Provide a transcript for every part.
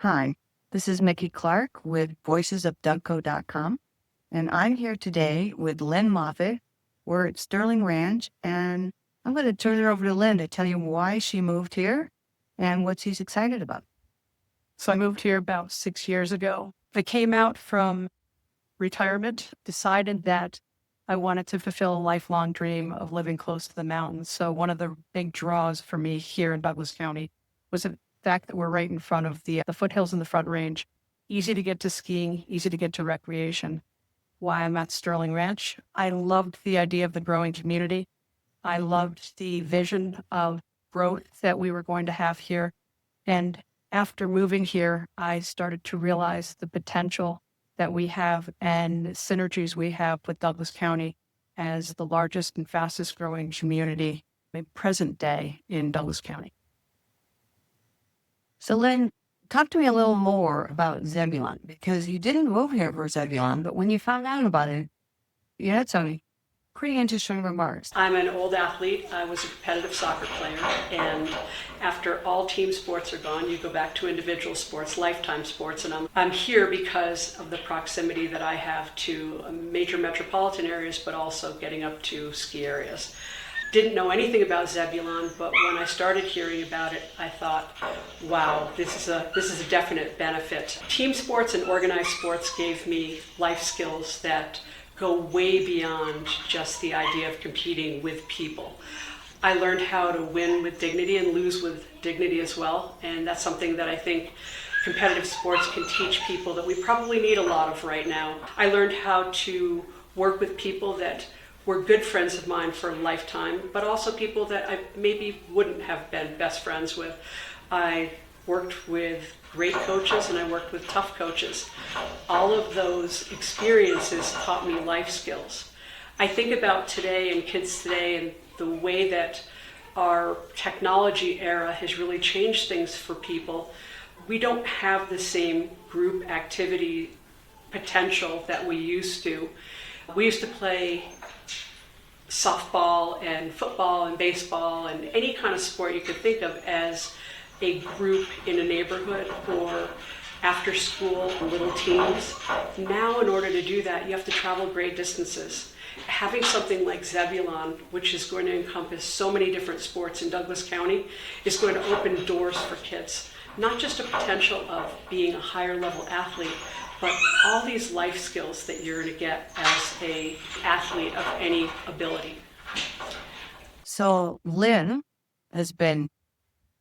Hi, this is Mickey Clark with voicesofdougco.com, and I'm here today with Lynn Moffett. We're at Sterling Ranch, and I'm going to turn it over to Lynn to tell you why she moved here and what she's excited about. So I moved here about 6 years ago. I came out from retirement, decided that I wanted to fulfill a lifelong dream of living close to the mountains. So one of the big draws for me here in Douglas County was the fact that we're right in front of the foothills in the Front Range. Easy to get to skiing, easy to get to recreation. Why I'm at Sterling Ranch, I loved the idea of the growing community. I loved the vision of growth that we were going to have here. And after moving here, I started to realize the potential that we have and synergies we have with Douglas County as the largest and fastest growing community in present day in Douglas County. So, Lynn, talk to me a little more about Zebulon, because you didn't move here for Zebulon, but when you found out about it, you had some pretty interesting remarks. I'm an old athlete. I was a competitive soccer player, and after all team sports are gone, you go back to individual sports, lifetime sports, and I'm here because of the proximity that I have to major metropolitan areas, but also getting up to ski areas. Didn't know anything about Zebulon, but when I started hearing about it, I thought, wow, this is a definite benefit. Team sports and organized sports gave me life skills that go way beyond just the idea of competing with people. I learned how to win with dignity and lose with dignity as well, and that's something that I think competitive sports can teach people that we probably need a lot of right now. I learned how to work with people that were good friends of mine for a lifetime, but also people that I maybe wouldn't have been best friends with. I worked with great coaches and I worked with tough coaches. All of those experiences taught me life skills. I think about today and kids today and the way that our technology era has really changed things for people. We don't have the same group activity potential that we used to. We used to play softball and football and baseball and any kind of sport you could think of as a group in a neighborhood or after school, little teams. Now, in order to do that, you have to travel great distances. Having something like Zebulon, which is going to encompass so many different sports in Douglas County, is going to open doors for kids. Not just a potential of being a higher level athlete, but all these life skills that you're going to get as an athlete of any ability. So, Lynn has been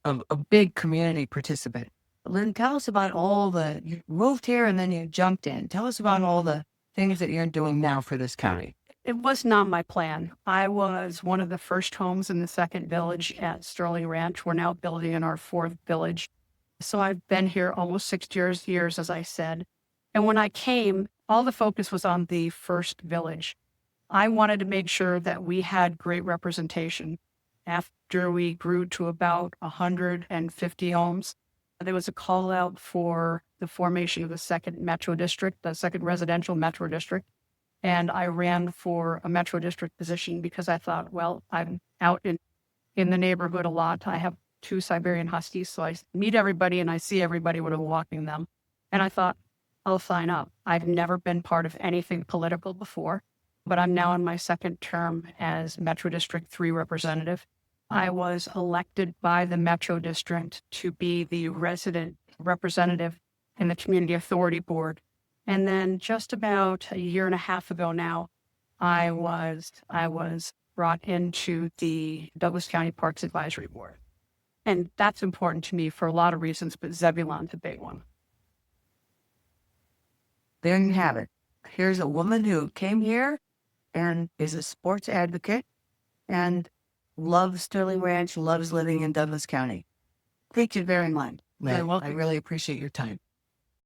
a big community participant. Lynn, tell us about you moved here and then you jumped in. Tell us about all the things that you're doing now for this county. It was not my plan. I was one of the first homes in the second village at Sterling Ranch. We're now building in our fourth village. So I've been here almost 6 years, as I said. And when I came, all the focus was on the first village. I wanted to make sure that we had great representation. After we grew to about 150 homes, there was a call out for the formation of the second metro district, the second residential metro district. And I ran for a metro district position because I thought, well, I'm out in the neighborhood a lot. I have 2 Siberian Huskies, so I meet everybody and I see everybody when I'm walking them. And I thought, I'll sign up. I've never been part of anything political before, but I'm now in my second term as Metro District 3 representative. I was elected by the Metro District to be the resident representative in the Community Authority Board. And then just about a year and a half ago now, I was brought into the Douglas County Parks Advisory Board. And that's important to me for a lot of reasons, but Zebulon's a big one. There you have it. Here's a woman who came here and is a sports advocate and loves Sterling Ranch, loves living in Douglas County. Thank you very much. You're welcome. I really appreciate your time.